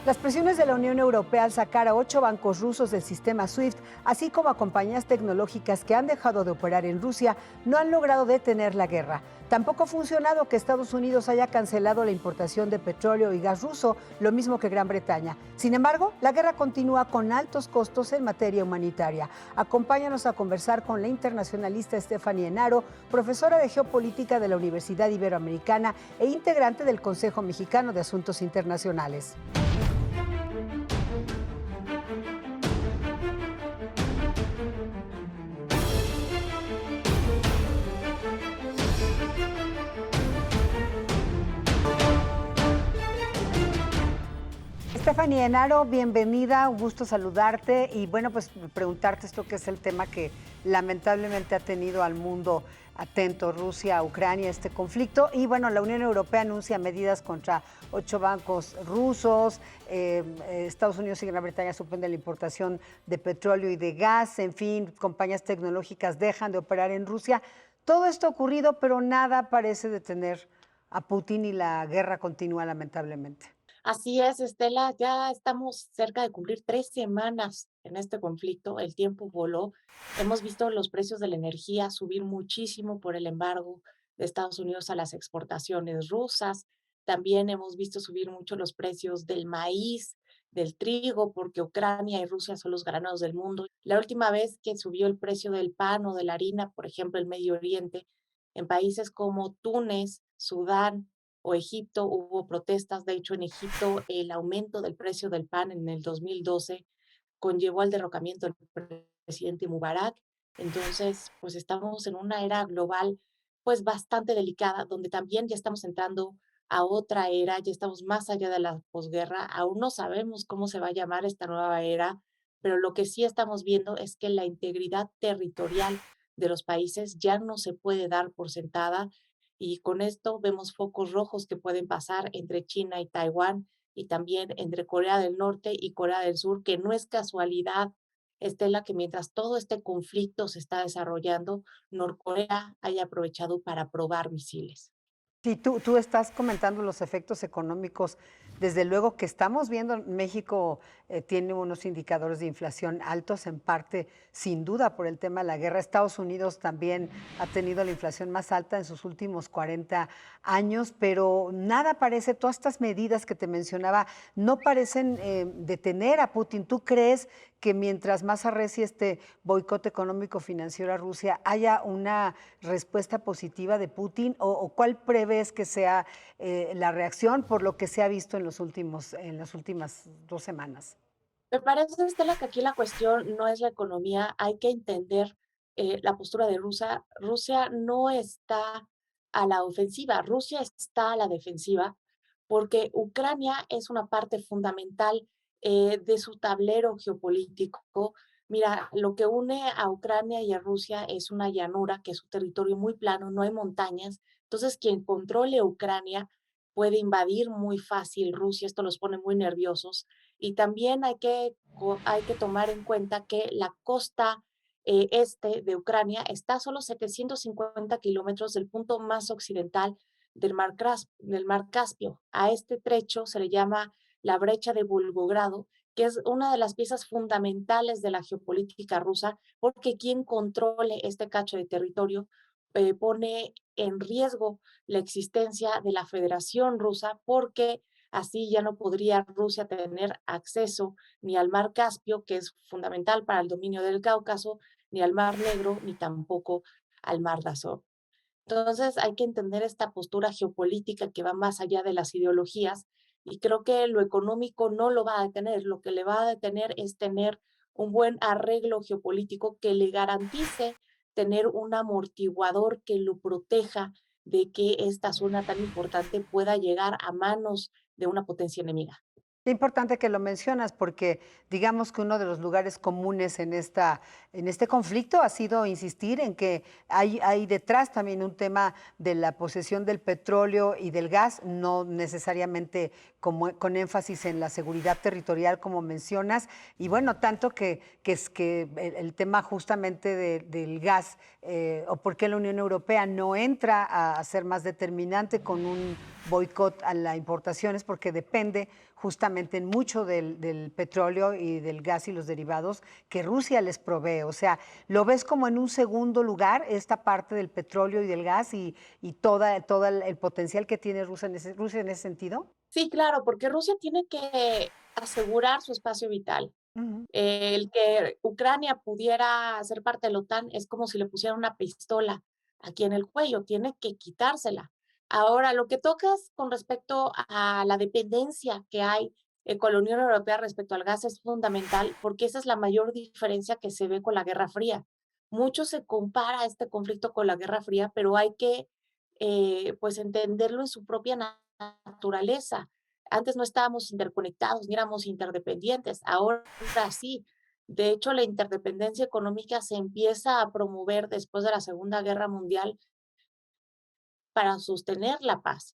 Las presiones de la Unión Europea al sacar a 8 bancos rusos del sistema SWIFT, así como a compañías tecnológicas que han dejado de operar en Rusia, no han logrado detener la guerra. Tampoco ha funcionado que Estados Unidos haya cancelado la importación de petróleo y gas ruso, lo mismo que Gran Bretaña. Sin embargo, la guerra continúa con altos costos en materia humanitaria. Acompáñanos a conversar con la internacionalista Stephanie Enaro, profesora de geopolítica de la Universidad Iberoamericana e integrante del Consejo Mexicano de Asuntos Internacionales. Stephanie Enaro, bienvenida, un gusto saludarte y bueno, pues preguntarte esto que es el tema que lamentablemente ha tenido al mundo atento, Rusia, Ucrania, este conflicto. Y bueno, la Unión Europea anuncia medidas contra 8 bancos rusos, Estados Unidos y Gran Bretaña suspenden la importación de petróleo y de gas, en fin, compañías tecnológicas dejan de operar en Rusia. Todo esto ha ocurrido, pero nada parece detener a Putin y la guerra continúa lamentablemente. Así es, Estela, ya estamos cerca de cumplir 3 semanas en este conflicto, el tiempo voló. Hemos visto los precios de la energía subir muchísimo por el embargo de Estados Unidos a las exportaciones rusas. También hemos visto subir mucho los precios del maíz, del trigo, porque Ucrania y Rusia son los granos del mundo. La última vez que subió el precio del pan o de la harina, por ejemplo, en Medio Oriente, en países como Túnez, Sudán, o Egipto, hubo protestas. De hecho, en Egipto el aumento del precio del pan en el 2012 conllevó al derrocamiento del presidente Mubarak. Entonces, pues estamos en una era global, pues bastante delicada, donde también ya estamos entrando a otra era, ya estamos más allá de la posguerra. Aún no sabemos cómo se va a llamar esta nueva era, pero lo que sí estamos viendo es que la integridad territorial de los países ya no se puede dar por sentada, y con esto vemos focos rojos que pueden pasar entre China y Taiwán, y también entre Corea del Norte y Corea del Sur, que no es casualidad, Estela, que mientras todo este conflicto se está desarrollando, Norcorea haya aprovechado para probar misiles. Sí, tú estás comentando los efectos económicos. Desde luego que estamos viendo, México tiene unos indicadores de inflación altos, en parte, sin duda, por el tema de la guerra. Estados Unidos también ha tenido la inflación más alta en sus últimos 40 años, pero nada parece, todas estas medidas que te mencionaba, no parecen detener a Putin. ¿Tú crees que mientras más arrecie este boicot económico financiero a Rusia, haya una respuesta positiva de Putin o cuál prevés que sea la reacción por lo que se ha visto en las últimas 2 semanas? Me parece, Estela, que aquí la cuestión no es la economía, hay que entender la postura de Rusia. Rusia no está a la ofensiva, Rusia está a la defensiva, porque Ucrania es una parte fundamental de su tablero geopolítico. Mira, lo que une a Ucrania y a Rusia es una llanura, que es un territorio muy plano, no hay montañas. Entonces, quien controle Ucrania puede invadir muy fácil Rusia, esto los pone muy nerviosos. Y también hay que tomar en cuenta que la costa este de Ucrania está a solo 750 kilómetros del punto más occidental del mar Caspio. A este trecho se le llama la brecha de Volgogrado, que es una de las piezas fundamentales de la geopolítica rusa, porque quien controle este cacho de territorio pone en riesgo la existencia de la Federación Rusa, porque así ya no podría Rusia tener acceso ni al mar Caspio, que es fundamental para el dominio del Cáucaso, ni al mar Negro, ni tampoco al mar de Azov. Entonces hay que entender esta postura geopolítica que va más allá de las ideologías, y creo que lo económico no lo va a detener. Lo que le va a detener es tener un buen arreglo geopolítico que le garantice tener un amortiguador que lo proteja de que esta zona tan importante pueda llegar a manos de una potencia enemiga. Qué importante que lo mencionas porque digamos que uno de los lugares comunes en este conflicto ha sido insistir en que hay detrás también un tema de la posesión del petróleo y del gas, no necesariamente con énfasis en la seguridad territorial como mencionas, y bueno, tanto que es que el tema justamente del gas o por qué la Unión Europea no entra a ser más determinante con un boicot a las importaciones porque depende justamente justamente en mucho del petróleo y del gas y los derivados que Rusia les provee. O sea, ¿lo ves como en un segundo lugar esta parte del petróleo y del gas y toda el potencial que tiene Rusia en ese sentido? Sí, claro, porque Rusia tiene que asegurar su espacio vital. Ujú. El que Ucrania pudiera ser parte de la OTAN es como si le pusieran una pistola aquí en el cuello, tiene que quitársela. Ahora, lo que tocas con respecto a la dependencia que hay con la Unión Europea respecto al gas es fundamental, porque esa es la mayor diferencia que se ve con la Guerra Fría. Mucho se compara este conflicto con la Guerra Fría, pero hay que pues entenderlo en su propia naturaleza. Antes no estábamos interconectados ni éramos interdependientes, ahora sí. De hecho, la interdependencia económica se empieza a promover después de la Segunda Guerra Mundial para sostener la paz.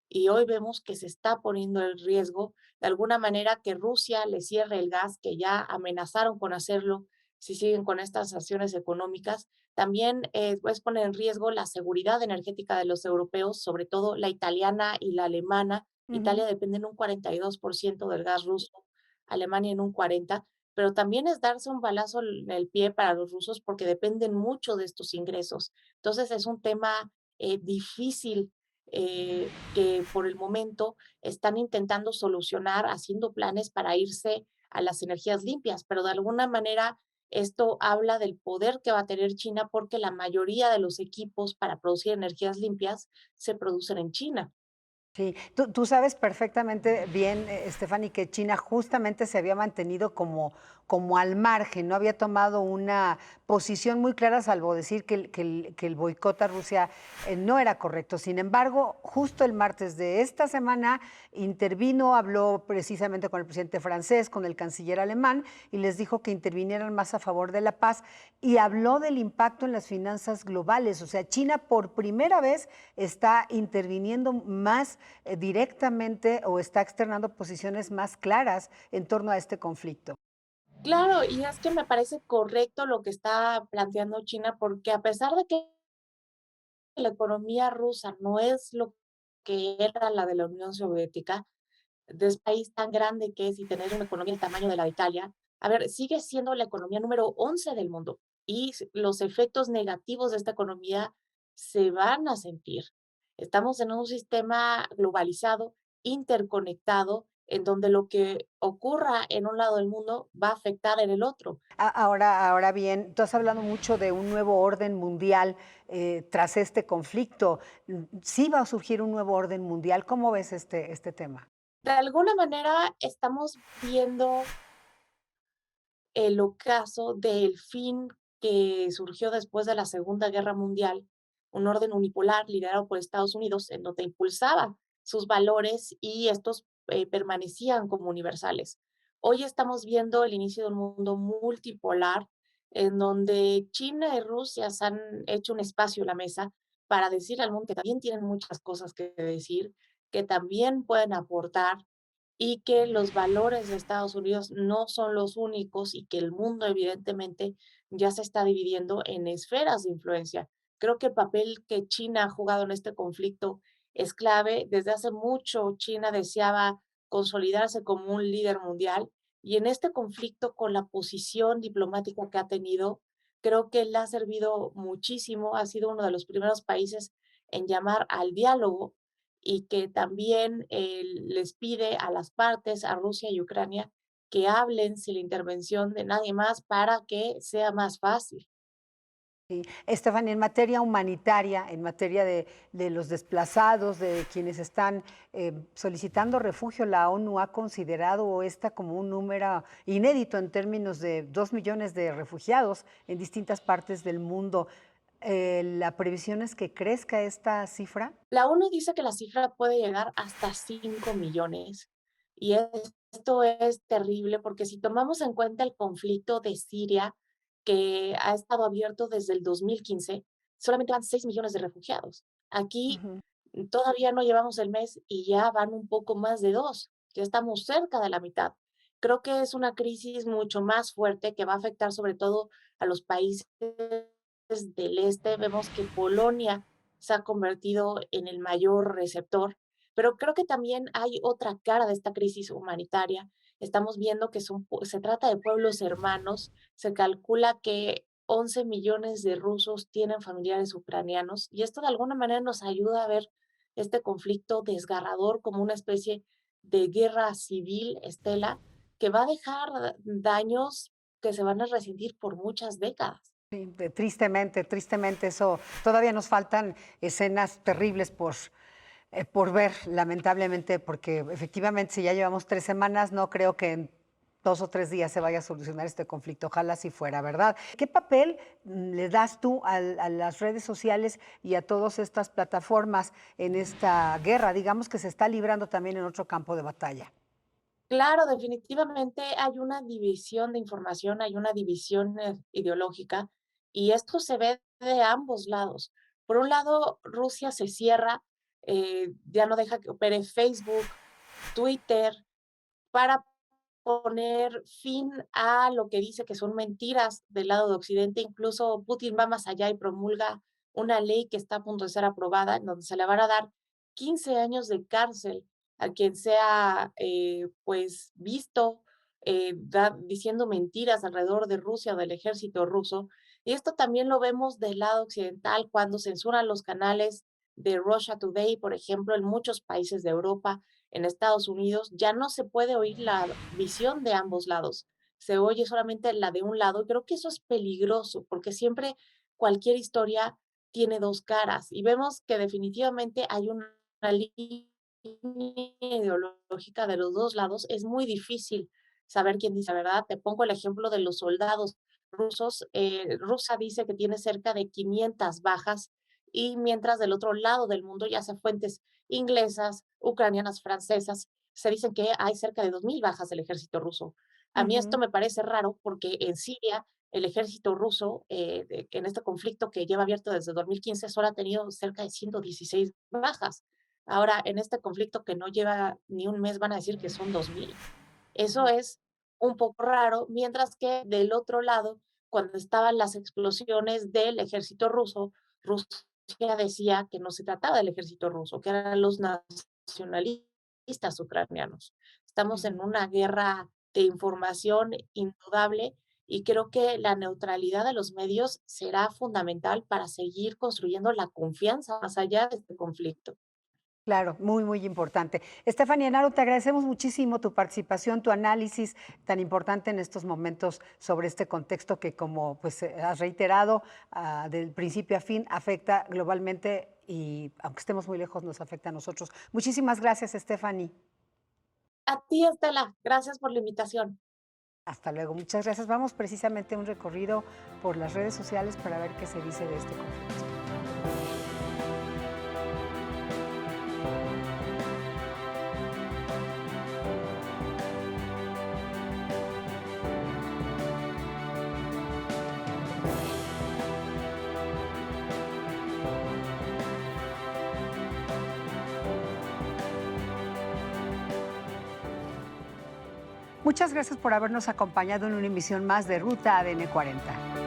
Y hoy vemos que se está poniendo en riesgo, de alguna manera, que Rusia le cierre el gas, que ya amenazaron con hacerlo si siguen con estas sanciones económicas. También pues pone en riesgo la seguridad energética de los europeos, sobre todo la italiana y la alemana. Ujú. Italia depende en un 42% del gas ruso, Alemania en un 40%, pero también es darse un balazo en el pie para los rusos porque dependen mucho de estos ingresos. Entonces es un tema difícil que por el momento están intentando solucionar haciendo planes para irse a las energías limpias, pero de alguna manera esto habla del poder que va a tener China porque la mayoría de los equipos para producir energías limpias se producen en China. Sí, tú sabes perfectamente bien, Stephanie, que China justamente se había mantenido como al margen, no había tomado una posición muy clara, salvo decir que el boicot a Rusia no era correcto. Sin embargo, justo el martes de esta semana intervino, habló precisamente con el presidente francés, con el canciller alemán, y les dijo que intervinieran más a favor de la paz, y habló del impacto en las finanzas globales. O sea, China por primera vez está interviniendo más directamente o está externando posiciones más claras en torno a este conflicto. Claro, y es que me parece correcto lo que está planteando China, porque a pesar de que la economía rusa no es lo que era la de la Unión Soviética, de ese país tan grande que es y tener una economía del tamaño de la de Italia, a ver, sigue siendo la economía número 11 del mundo y los efectos negativos de esta economía se van a sentir. Estamos en un sistema globalizado, interconectado, en donde lo que ocurra en un lado del mundo va a afectar en el otro. Ahora bien, tú has hablado mucho de un nuevo orden mundial tras este conflicto. Sí va a surgir un nuevo orden mundial. ¿Cómo ves este tema? De alguna manera estamos viendo el ocaso del fin que surgió después de la Segunda Guerra Mundial, un orden unipolar liderado por Estados Unidos, en donde impulsaba sus valores y estos permanecían como universales. Hoy estamos viendo el inicio de un mundo multipolar, en donde China y Rusia se han hecho un espacio en la mesa para decir al mundo que también tienen muchas cosas que decir, que también pueden aportar y que los valores de Estados Unidos no son los únicos y que el mundo evidentemente ya se está dividiendo en esferas de influencia. Creo que el papel que China ha jugado en este conflicto es clave. Desde hace mucho China deseaba consolidarse como un líder mundial y en este conflicto con la posición diplomática que ha tenido, creo que le ha servido muchísimo. Ha sido uno de los primeros países en llamar al diálogo y que también les pide a las partes, a Rusia y Ucrania, que hablen sin la intervención de nadie más para que sea más fácil. Sí. Estefany, en materia humanitaria, en materia de los desplazados, de quienes están solicitando refugio, la ONU ha considerado esta como un número inédito en términos de 2 millones de refugiados en distintas partes del mundo. ¿La previsión es que crezca esta cifra? La ONU dice que la cifra puede llegar hasta 5 millones y esto es terrible porque si tomamos en cuenta el conflicto de Siria, que ha estado abierto desde el 2015, solamente van 6 millones de refugiados. Aquí Ujú. todavía no llevamos el mes y ya van un poco más de 2, ya estamos cerca de la mitad. Creo que es una crisis mucho más fuerte que va a afectar sobre todo a los países del este. Vemos que Polonia se ha convertido en el mayor receptor. Pero creo que también hay otra cara de esta crisis humanitaria. Estamos viendo que se trata de pueblos hermanos. Se calcula que 11 millones de rusos tienen familiares ucranianos y esto de alguna manera nos ayuda a ver este conflicto desgarrador como una especie de guerra civil, Estela, que va a dejar daños que se van a resentir por muchas décadas. Sí, tristemente, tristemente eso. Todavía nos faltan escenas terribles por ver, lamentablemente, porque efectivamente si ya llevamos 3 semanas, no creo que en 2 o 3 días se vaya a solucionar este conflicto. Ojalá si fuera, ¿verdad? ¿Qué papel le das tú a las redes sociales y a todas estas plataformas en esta guerra, digamos que se está librando también en otro campo de batalla? Claro, definitivamente hay una división de información, hay una división ideológica y esto se ve de ambos lados. Por un lado, Rusia se cierra, ya no deja que opere Facebook, Twitter, para poner fin a lo que dice que son mentiras del lado de Occidente. Incluso Putin va más allá y promulga una ley que está a punto de ser aprobada, en donde se le van a dar 15 años de cárcel a quien sea, pues, visto diciendo mentiras alrededor de Rusia o del ejército ruso. Y esto también lo vemos del lado occidental cuando censuran los canales de Russia Today, por ejemplo, en muchos países de Europa, en Estados Unidos, ya no se puede oír la visión de ambos lados, se oye solamente la de un lado, y creo que eso es peligroso, porque siempre cualquier historia tiene 2 caras, y vemos que definitivamente hay una línea ideológica de los 2 lados, es muy difícil saber quién dice la verdad. Te pongo el ejemplo de los soldados rusos, Rusia dice que tiene cerca de 500 bajas, y mientras del otro lado del mundo, ya sea fuentes inglesas, ucranianas, francesas, se dicen que hay cerca de 2000 bajas del ejército ruso. A mí esto Ujú. me parece raro porque en Siria el ejército ruso, en este conflicto que lleva abierto desde 2015, solo ha tenido cerca de 116 bajas. Ahora, en este conflicto que no lleva ni un mes, van a decir que son 2000. Eso es un poco raro, mientras que del otro lado, cuando estaban las explosiones del ejército ruso, Rusia decía que no se trataba del ejército ruso, que eran los nacionalistas ucranianos. Estamos en Ujú. una guerra de información indudable y creo que la neutralidad de los medios será fundamental para seguir construyendo la confianza más allá de este conflicto. Claro, muy, muy importante. Estefanía Enaro, te agradecemos muchísimo tu participación, tu análisis tan importante en estos momentos sobre este contexto que, como pues has reiterado, del principio a fin, afecta globalmente y aunque estemos muy lejos, nos afecta a nosotros. Muchísimas gracias, Stephanie. A ti, Estela, gracias por la invitación. Hasta luego. Muchas gracias. Vamos precisamente a un recorrido por las redes sociales para ver qué se dice de este conflicto. Muchas gracias por habernos acompañado en una emisión más de Ruta ADN 40.